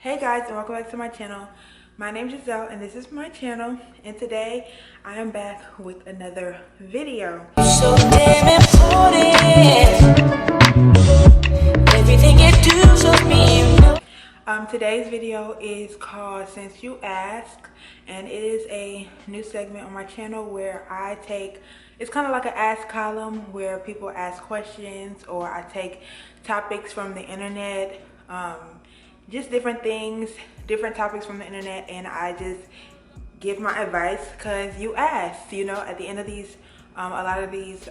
Hey guys, and welcome back to my channel. My name is Jhazel and this is my channel, and today I am back with another video. So damn important. Everything you do shows me. Today's video is called Since You Ask, and it is a new segment on my channel where I take, it's kind of like an ask column where people ask questions, or I take topics from the internet, just different things, different topics from the internet, and I just give my advice because you asked. At the end of these, a lot of these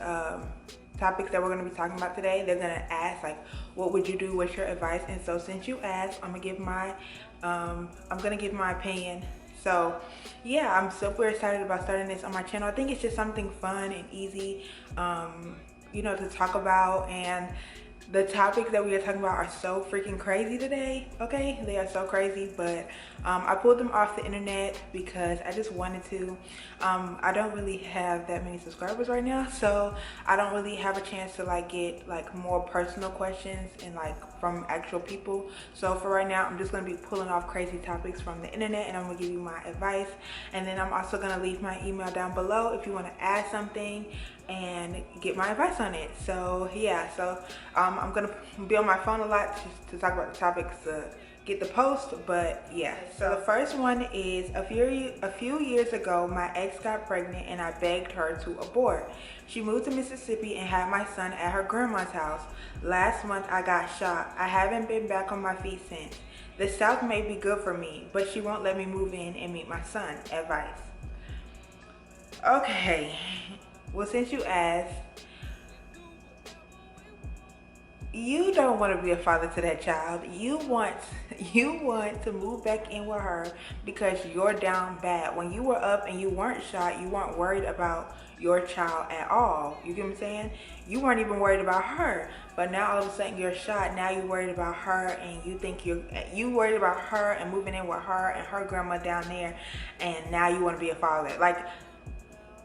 topics that we're going to be talking about today, they're going to ask like, what would you do, what's your advice? And so since you asked, I'm going to give my opinion. So yeah, I'm super excited about starting this on my channel. I think it's just something fun and easy, to talk about. And the topics that we are talking about are so freaking crazy today, okay? They are so crazy, but I pulled them off the internet because I just wanted to. I don't really have that many subscribers right now, so I don't really have a chance to get more personal questions and from actual people. So for right now, I'm just gonna be pulling off crazy topics from the internet, and I'm gonna give you my advice. And then I'm also gonna leave my email down below if you wanna add something and get my advice on it. So yeah, I'm gonna be on my phone a lot to talk about the topics to get the post, but yeah. So the first one is a few years ago, my ex got pregnant and I begged her to abort. She moved to Mississippi and had my son at her grandma's house. Last month I got shot. I haven't been back on my feet since. The South may be good for me, but she won't let me move in and meet my son. Advice. Okay, well, since you asked, you don't want to be a father to that child. You want to move back in with her because you're down bad. When you were up and you weren't shot, you weren't worried about your child at all. You get what I'm saying? You weren't even worried about her. But now all of a sudden you're shot. Now you're worried about her, and you think you worried about her and moving in with her and her grandma down there, and now you want to be a father.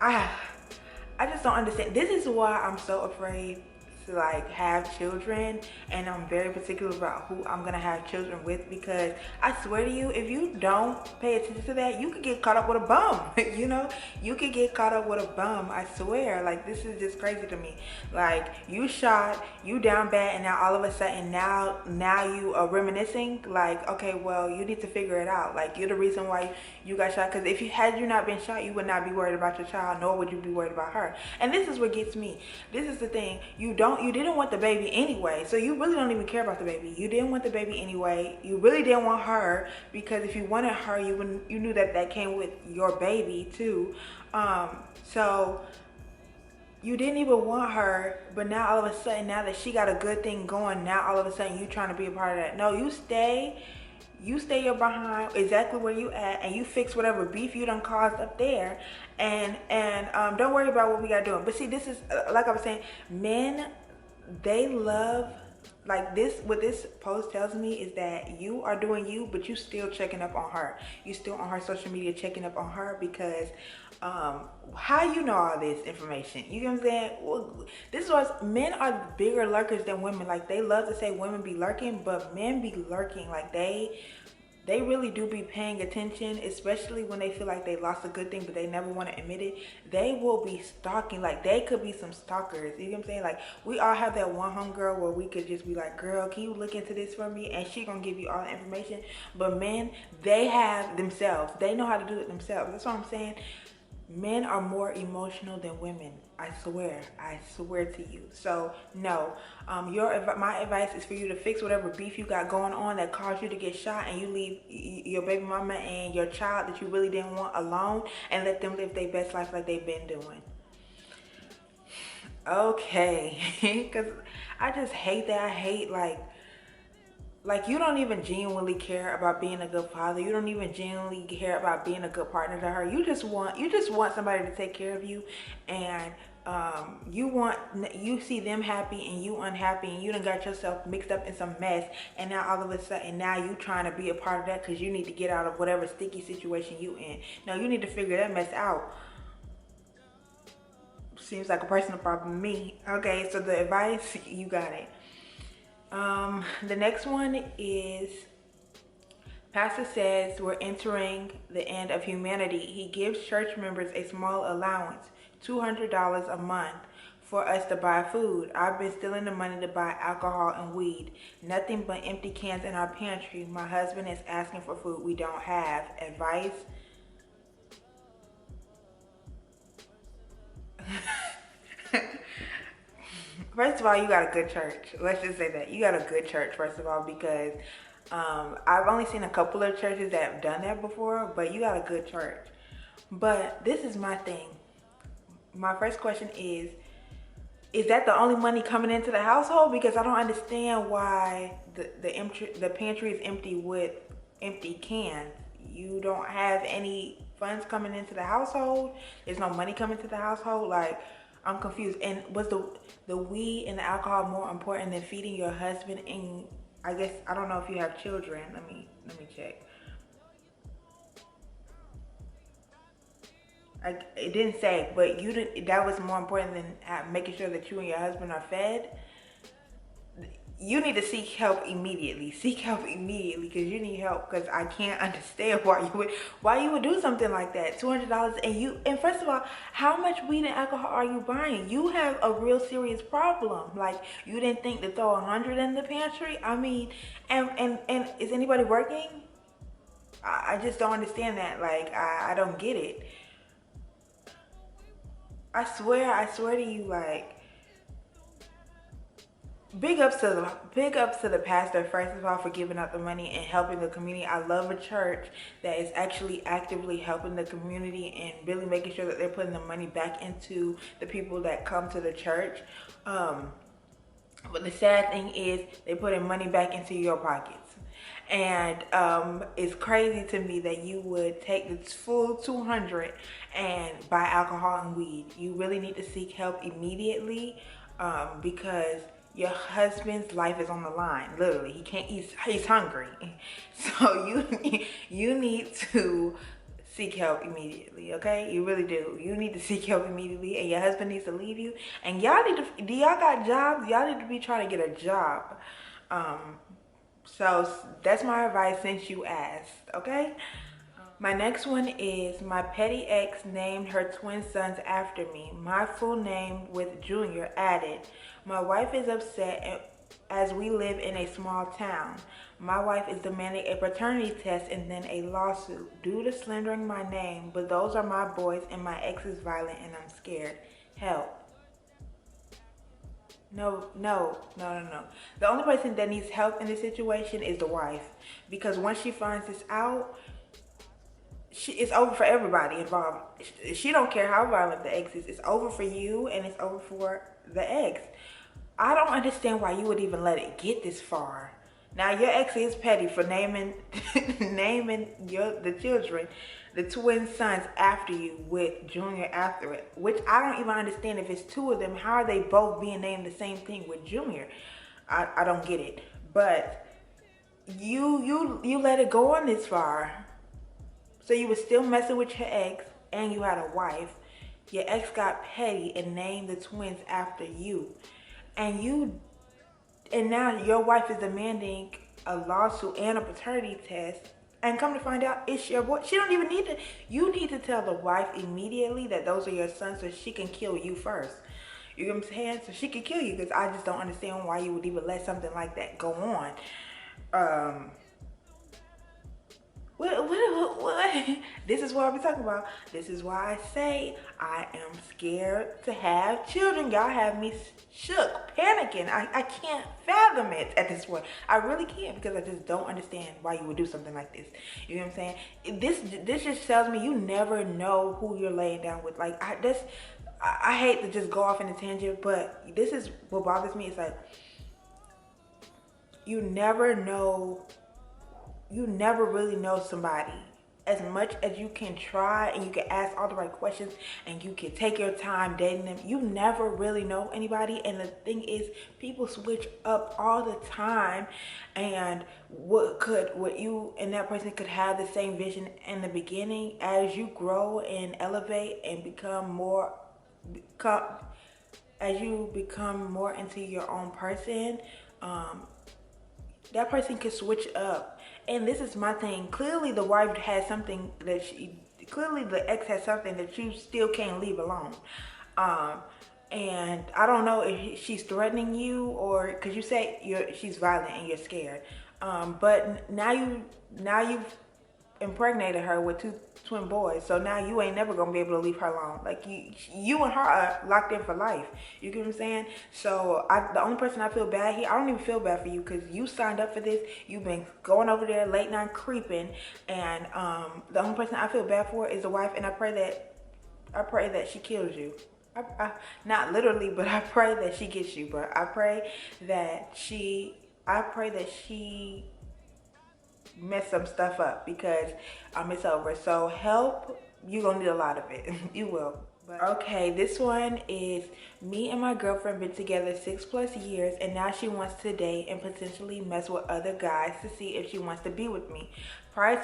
I just don't understand. This is why I'm so afraid to have children, and I'm very particular about who I'm gonna have children with, because I swear to you, if you don't pay attention to that, you could get caught up with a bum. You could get caught up with a bum. I swear, this is just crazy to me. You shot, you down bad, and now all of a sudden now you are reminiscing. Okay, well, you need to figure it out. You're the reason why you got shot, because if you had not been shot, you would not be worried about your child, nor would you be worried about her. And this is what gets me. This is the thing. You didn't want the baby anyway, so you really don't even care about the baby. You didn't want the baby anyway. You really didn't want her, because if you wanted her, you knew that came with your baby too. So you didn't even want her, but now all of a sudden, now that she got a good thing going, now all of a sudden you trying to be a part of that. No, you stay your behind exactly where you at, and you fix whatever beef you done caused up there, and don't worry about what we got doing. But see, this is like I was saying, men, they love this. What this post tells me is that you are doing you, but you still checking up on her. You still on her social media checking up on her, because how you know all this information? You know what I'm saying? Well, this is what men are bigger lurkers than women. They love to say women be lurking, but men be lurking. They really do be paying attention, especially when they feel like they lost a good thing, but they never want to admit it. They will be stalking. They could be some stalkers. You know what I'm saying? We all have that one homegirl where we could just be like, girl, can you look into this for me? And she gonna give you all the information. But men, they have themselves. They know how to do it themselves. That's what I'm saying. Men are more emotional than women. I swear to you. So no, my advice is for you to fix whatever beef you got going on that caused you to get shot, and you leave your baby mama and your child that you really didn't want alone, and let them live their best life like they've been doing. Okay, because I just hate that. I hate you don't even genuinely care about being a good father. You don't even genuinely care about being a good partner to her. You just want somebody to take care of you, and you see them happy and you unhappy, and you done got yourself mixed up in some mess, and now all of a sudden now you trying to be a part of that because you need to get out of whatever sticky situation you in. No, you need to figure that mess out. Seems like a personal problem to me. Okay, so the advice, you got it. The next one is, Pastor says we're entering the end of humanity. He gives church members a small allowance, $200 a month, for us to buy food. I've been stealing the money to buy alcohol and weed. Nothing but empty cans in our pantry. My husband is asking for food we don't have. Advice? First of all, you got a good church. Let's just say that. You got a good church, first of all, because I've only seen a couple of churches that have done that before, but you got a good church. But this is my thing. My first question is that the only money coming into the household? Because I don't understand why the pantry is empty with empty cans. You don't have any funds coming into the household. There's no money coming to the household. Like, I'm confused. And was the weed and the alcohol more important than feeding your husband? And I guess I don't know if you have children. Let me check. It didn't say, but that was more important than making sure that you and your husband are fed. You need to seek help immediately. Seek help immediately, because you need help. Because I can't understand why you would do something like that. $200, and first of all, how much weed and alcohol are you buying? You have a real serious problem. Like, you didn't think to throw 100 in the pantry. I mean, and is anybody working? I just don't understand that. Like, I don't get it. I swear to you, like, big ups to the pastor, first of all, for giving out the money and helping the community. I love a church that is actually actively helping the community and really making sure that they're putting the money back into the people that come to the church. But the sad thing is they're putting money back into your pockets. And it's crazy to me that you would take the full 200 and buy alcohol and weed. You really need to seek help immediately, because your husband's life is on the line. Literally, he can't. He's hungry. So you need to seek help immediately. Okay, you really do. You need to seek help immediately, and your husband needs to leave you. And y'all need to. Do y'all got jobs? Y'all need to be trying to get a job. So that's my advice since you asked, okay? My next one is, my petty ex named her twin sons after me. My full name with Junior added. My wife is upset as we live in a small town. My wife is demanding a paternity test and then a lawsuit due to slandering my name, but those are my boys and my ex is violent and I'm scared. Help. No. The only person that needs help in this situation is the wife. Because once she finds this out, it's over for everybody involved. She don't care how violent the ex is. It's over for you and it's over for the ex. I don't understand why you would even let it get this far. Now, your ex is petty for naming the children, the twin sons after you with Junior after it, which I don't even understand. If it's two of them, how are they both being named the same thing with Junior? I don't get it. But you let it go on this far. So you were still messing with your ex and you had a wife. Your ex got petty and named the twins after you. And now your wife is demanding a lawsuit and a paternity test. And come to find out, it's your boy. She don't even need to. You need to tell the wife immediately that those are your sons so she can kill you first. You know what I'm saying? So she can kill you, because I just don't understand why you would even let something like that go on. What? This is what I'll be talking about. This is why I say I am scared to have children. Y'all have me shook, panicking. I can't fathom it at this point. I really can't, because I just don't understand why you would do something like this. You know what I'm saying? This just tells me you never know who you're laying down with. Like, I hate to just go off in a tangent, but this is what bothers me. It's like, you never really know somebody. As much as you can try and you can ask all the right questions and you can take your time dating them, you never really know anybody. And the thing is, people switch up all the time, and what you and that person could have the same vision in the beginning. As you grow and elevate and become more into your own person, that person could switch up And this is my thing. Clearly the wife has something that clearly the ex has something that you still can't leave alone. Um, and I don't know if she's threatening you, or because you say she's violent and you're scared. But now you've impregnated her with two twin boys, so now you ain't never gonna be able to leave her alone. Like you and her are locked in for life. You get what I'm saying? So the only person I feel bad here, I don't even feel bad for you because you signed up for this. You've been going over there late night creeping, and the only person I feel bad for is the wife. And I pray that she kills you. Not literally, but I pray that she gets you. But I pray that she mess some stuff up, because it's over. So help, you're gonna need a lot of it. You will. But okay, this one is, me and my girlfriend been together 6+ years, and now she wants to date and potentially mess with other guys to see if she wants to be with me. Prior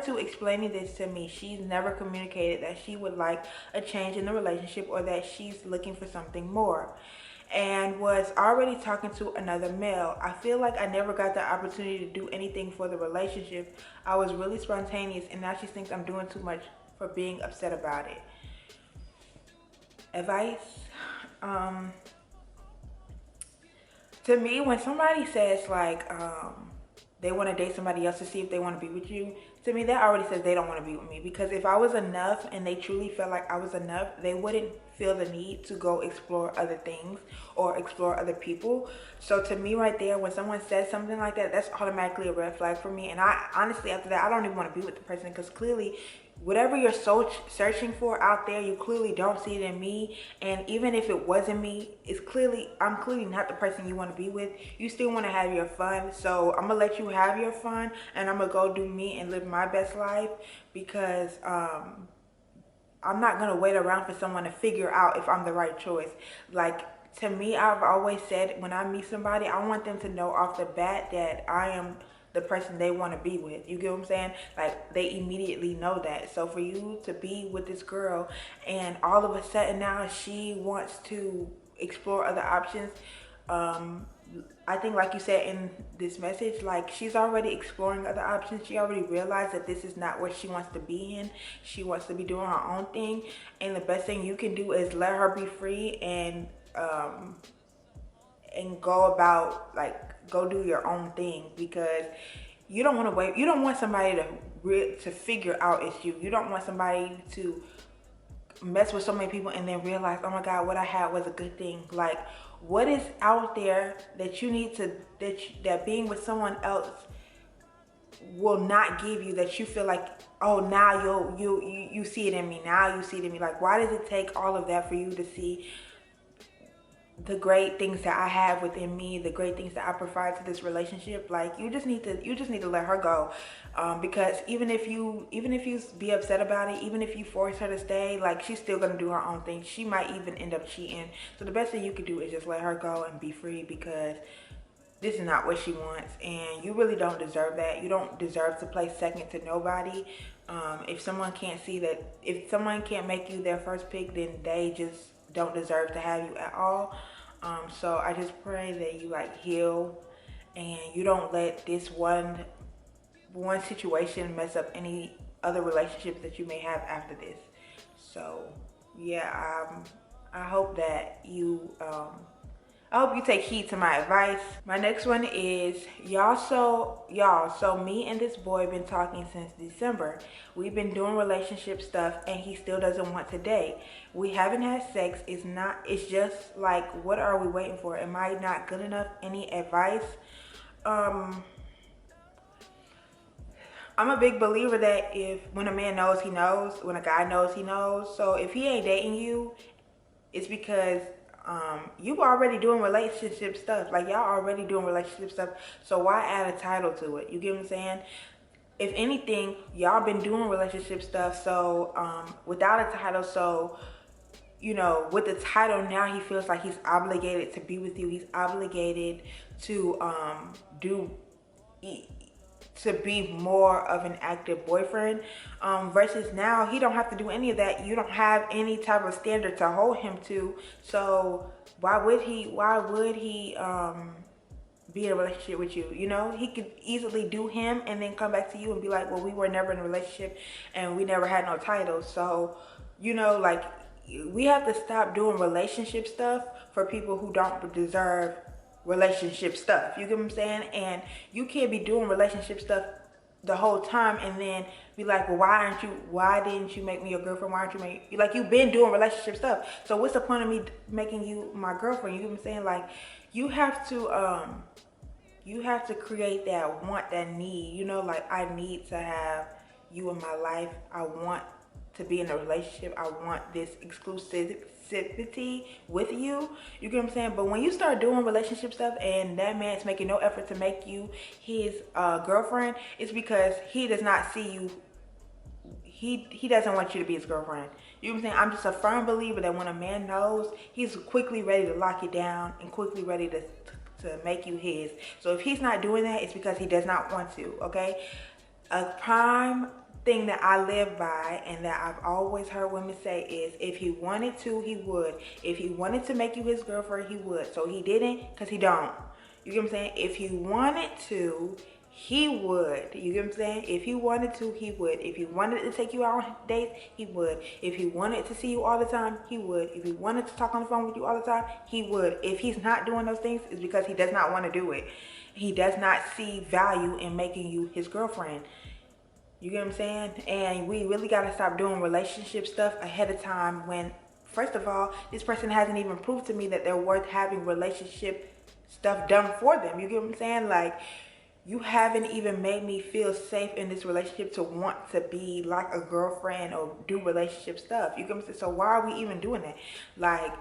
to explaining this to me, she's never communicated that she would like a change in the relationship or that she's looking for something more, and was already talking to another male. I feel like I never got the opportunity to do anything for the relationship. I was really spontaneous, and now she thinks I'm doing too much for being upset about it. Advice? To me, when somebody says like they want to date somebody else to see if they want to be with you, to me that already says they don't want to be with me. Because if I was enough and they truly felt like I was enough, they wouldn't feel the need to go explore other things or explore other people. So to me right there, when someone says something like that, that's automatically a red flag for me. And I honestly, after that, I don't even want to be with the person, because clearly whatever you're searching for out there, you clearly don't see it in me. And even if it wasn't me, I'm clearly not the person you want to be with. You still want to have your fun, so I'm gonna let you have your fun, and I'm gonna go do me and live my best life, because I'm not gonna wait around for someone to figure out if I'm the right choice. Like, to me, I've always said, when I meet somebody, I want them to know off the bat that I am the person they want to be with. You get what I'm saying? Like, they immediately know that. So for you to be with this girl and all of a sudden now she wants to explore other options, I think, like you said in this message, like, she's already exploring other options. She already realized that this is not what she wants to be in. She wants to be doing her own thing, and the best thing you can do is let her be free and go about, like, go do your own thing, because you don't want to wait. You don't want somebody to figure out it's you. You don't want somebody to mess with so many people and then realize, oh my God, what I had was a good thing. Like, what is out there that you need to, that being with someone else will not give you, that you feel like, oh, now you see it in me. Now you see it in me. Like, why does it take all of that for you to see the great things that I have within me, the great things that I provide to this relationship? Like, you just need to let her go, because even if you be upset about it, even if you force her to stay, like, she's still gonna do her own thing. She might even end up cheating. So the best thing you could do is just let her go and be free, because this is not what she wants, and you really don't deserve that. You don't deserve to play second to nobody. If someone can't see that, if someone can't make you their first pick, then they just don't deserve to have you at all. So I just pray that you, like, heal, and you don't let this one situation mess up any other relationships that you may have after this. So yeah, I hope that you I hope you take heed to my advice. My next one is, so me and this boy been talking since December. We've been doing relationship stuff, and he still doesn't want to date. We haven't had sex. It's just like, what are we waiting for? Am I not good enough? Any advice? I'm a big believer that when a man knows, he knows. When a guy knows, he knows. So if he ain't dating you, it's because you already doing relationship stuff. Like, y'all already doing relationship stuff, so why add a title to it? You get what I'm saying? If anything, y'all been doing relationship stuff, so without a title, so, you know, with the title now, he feels like he's obligated to be with you. He's obligated to be more of an active boyfriend, versus now he don't have to do any of that. You don't have any type of standard to hold him to, so why would he be in a relationship with you. You know, he could easily do him and then come back to you and be like, well, we were never in a relationship and we never had no titles. So, you know, like, we have to stop doing relationship stuff for people who don't deserve relationship stuff. You get what I'm saying? And you can't be doing relationship stuff the whole time and then be like, well, why didn't you make me your girlfriend? Why aren't you like, you've been doing relationship stuff. So what's the point of me making you my girlfriend? You get what I'm saying? Like, you have to create that want, that need, you know, like, I need to have you in my life. I want to be in a relationship. I want this exclusivity with you. You get what I'm saying? But when you start doing relationship stuff and that man's making no effort to make you his girlfriend, it's because he does not see you. He doesn't want you to be his girlfriend. You know what I'm saying? I'm just a firm believer that when a man knows, he's quickly ready to lock you down and quickly ready to make you his. So if he's not doing that, it's because he does not want to, okay? A prime thing that I live by and that I've always heard women say is, if he wanted to, he would. If he wanted to make you his girlfriend, he would. So he didn't because he don't. You get what I'm saying? If he wanted to, he would. You get what I'm saying? If he wanted to, he would. If he wanted to take you out on dates, he would. If he wanted to see you all the time, he would. If he wanted to talk on the phone with you all the time, he would. If he's not doing those things, it's because he does not want to do it. He does not see value in making you his girlfriend. You get what I'm saying? And we really got to stop doing relationship stuff ahead of time when, first of all, this person hasn't even proved to me that they're worth having relationship stuff done for them. You get what I'm saying? Like, you haven't even made me feel safe in this relationship to want to be like a girlfriend or do relationship stuff. You get what I'm saying? So why are we even doing that? Like,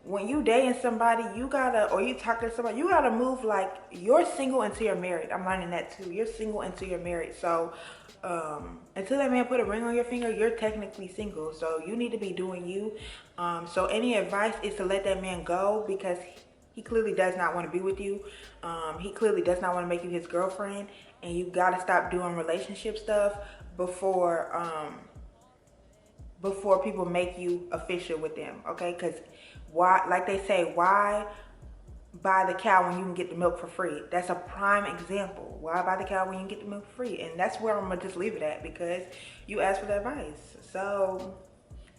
when you dating somebody, you gotta, or you talk to somebody, you gotta move like you're single until you're married. I'm learning that too. You're single until you're married. So until that man put a ring on your finger, you're technically single. So you need to be doing you. So any advice is to let that man go, because he clearly does not want to be with you. He clearly does not want to make you his girlfriend, and you gotta stop doing relationship stuff before people make you official with them, okay? Because why, like they say, why buy the cow when you can get the milk for free? That's a prime example. Why buy the cow when you can get the milk for free? And that's where I'm gonna just leave it at, because you asked for the advice. So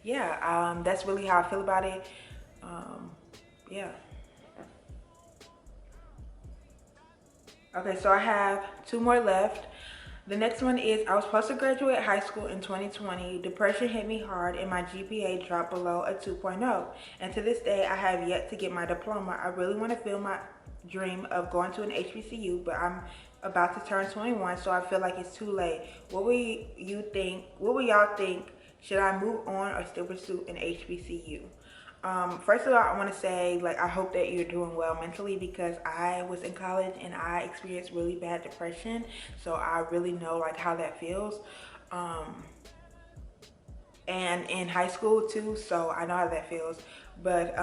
yeah, that's really how I feel about it. Yeah. Okay, so I have 2 more left. The next one is, I was supposed to graduate high school in 2020. Depression hit me hard and my GPA dropped below a 2.0. And to this day, I have yet to get my diploma. I really want to feel my dream of going to an HBCU, but I'm about to turn 21, so I feel like it's too late. What will y'all think? Should I move on or still pursue an HBCU? First of all, I want to say, like, I hope that you're doing well mentally, because I was in college and I experienced really bad depression. So I really know, like, how that feels. And in high school too, so I know how that feels. But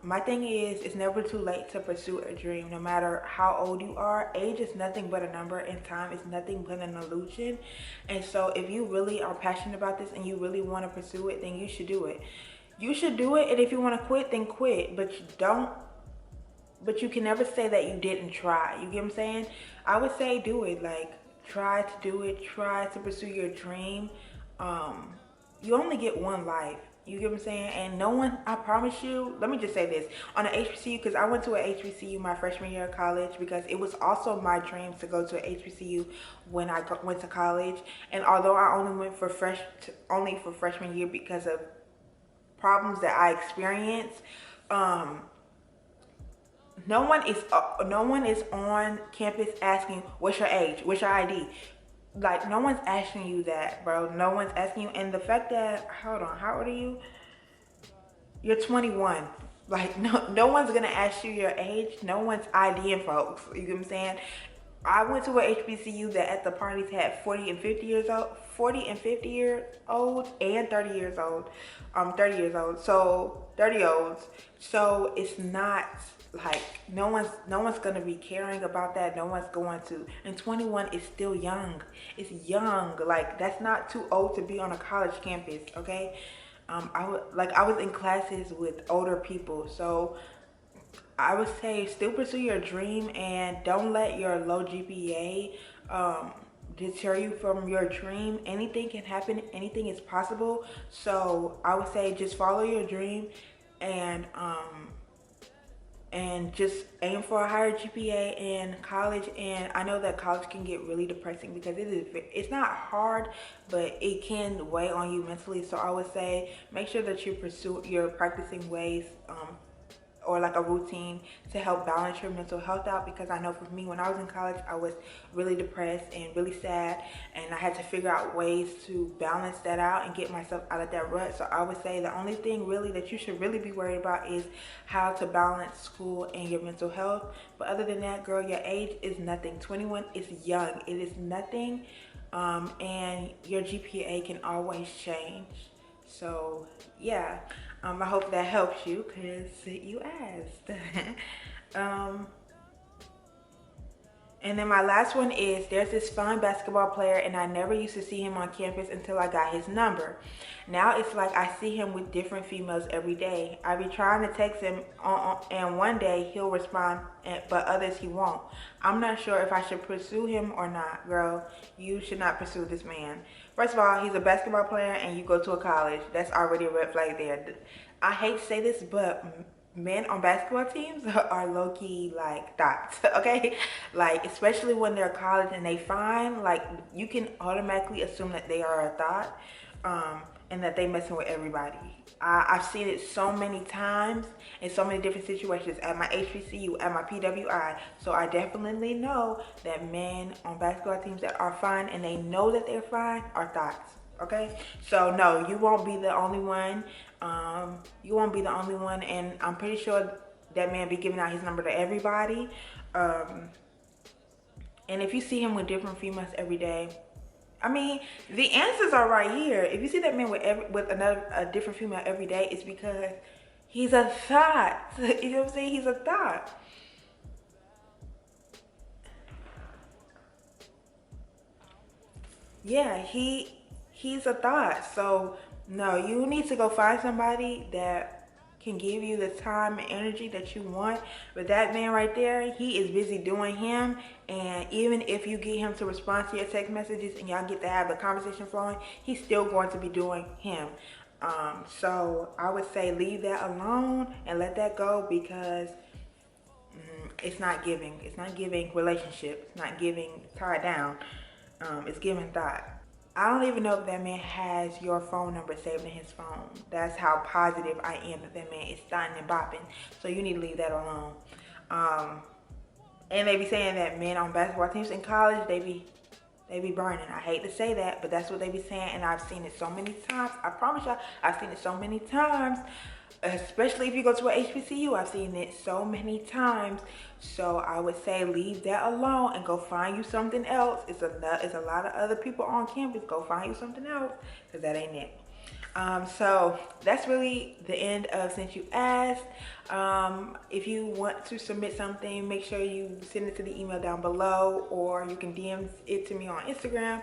my thing is, it's never too late to pursue a dream, no matter how old you are. Age is nothing but a number, and time is nothing but an illusion. And so if you really are passionate about this and you really want to pursue it, then you should do it. You should do it, and if you want to quit, then quit. But you can never say that you didn't try. You get what I'm saying? I would say do it. Like, try to do it. Try to pursue your dream. You only get one life. You get what I'm saying? And no one, I promise you, let me just say this. On an HBCU, because I went to an HBCU my freshman year of college, because it was also my dream to go to an HBCU when I went to college. And although I only went for freshman year because of problems that I experienced, no one is on campus asking, what's your age, what's your ID? Like, no one's asking you that, bro. No one's asking you. And the fact that, hold on, how old are you? You're 21. Like, no one's gonna ask you your age. No one's IDing folks. You get what I'm saying? I went to a HBCU that at the parties had 40 and 50 years old, and 30 years old. 30 years old. So 30-olds. So it's not like, no one's gonna be caring about that. No one's going to. And 21 is still young. It's young. Like, that's not too old to be on a college campus, okay? I was in classes with older people, so I would say still pursue your dream and don't let your low GPA deter you from your dream. Anything can happen, anything is possible. So I would say just follow your dream and just aim for a higher GPA in college. And I know that college can get really depressing because it's not hard, but it can weigh on you mentally. So I would say make sure that you're practicing ways or like a routine to help balance your mental health out, because I know for me, when I was in college, I was really depressed and really sad, and I had to figure out ways to balance that out and get myself out of that rut. So I would say the only thing really that you should really be worried about is how to balance school and your mental health. But other than that, girl, your age is nothing. 21 is young. It is nothing. And your GPA can always change. So yeah, I hope that helps you because you asked. And then my last one is, there's this fun basketball player and I never used to see him on campus until I got his number. Now it's like I see him with different females every day. I be trying to text him and one day he'll respond, but others he won't. I'm not sure if I should pursue him or not. Girl, you should not pursue this man. First of all, he's a basketball player and you go to a college. That's already a red flag there. I hate to say this, but men on basketball teams are low-key like dots, okay? Like, especially when they're college and they fine, like, you can automatically assume that they are a thought, and that they messing with everybody. I've seen it so many times in so many different situations at my HBCU, at my PWI. So I definitely know that men on basketball teams that are fine and they know that they're fine are thoughts. Okay, so no, you won't be the only one. You won't be the only one, and I'm pretty sure that man be giving out his number to everybody. And if you see him with different females every day, I mean, the answers are right here. If you see that man with a different female every day, it's because he's a thought. You know what I'm saying? He's a thought. Yeah, he's a thought. So no, you need to go find somebody that can give you the time and energy that you want. But that man right there, he is busy doing him. And even if you get him to respond to your text messages and y'all get to have the conversation flowing, he's still going to be doing him. So I would say leave that alone and let that go, because it's not giving. It's not giving relationship. It's not giving tie down. It's giving thought. I don't even know if that man has your phone number saved in his phone. That's how positive I am that that man is starting and bopping. So you need to leave that alone. And they be saying that men on basketball teams in college, they be burning. I hate to say that, but that's what they be saying, and I've seen it so many times. I promise y'all, I've seen it so many times. Especially if you go to a HBCU, I've seen it so many times. So I would say leave that alone and go find you something else. It's a lot of other people on campus. Go find you something else, because that ain't it. So that's really the end of Since You Asked. If you want to submit something, make sure you send it to the email down below, or you can DM it to me on Instagram.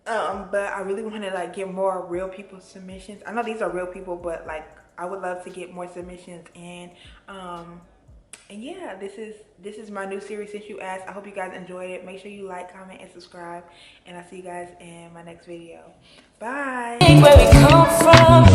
But I really want to like get more real people submissions. I know these are real people, but like I would love to get more submissions. And yeah, this is my new series, Since You Asked. I hope you guys enjoyed it. Make sure you like, comment, and subscribe, and I'll see you guys in my next video. Bye. Where we come from,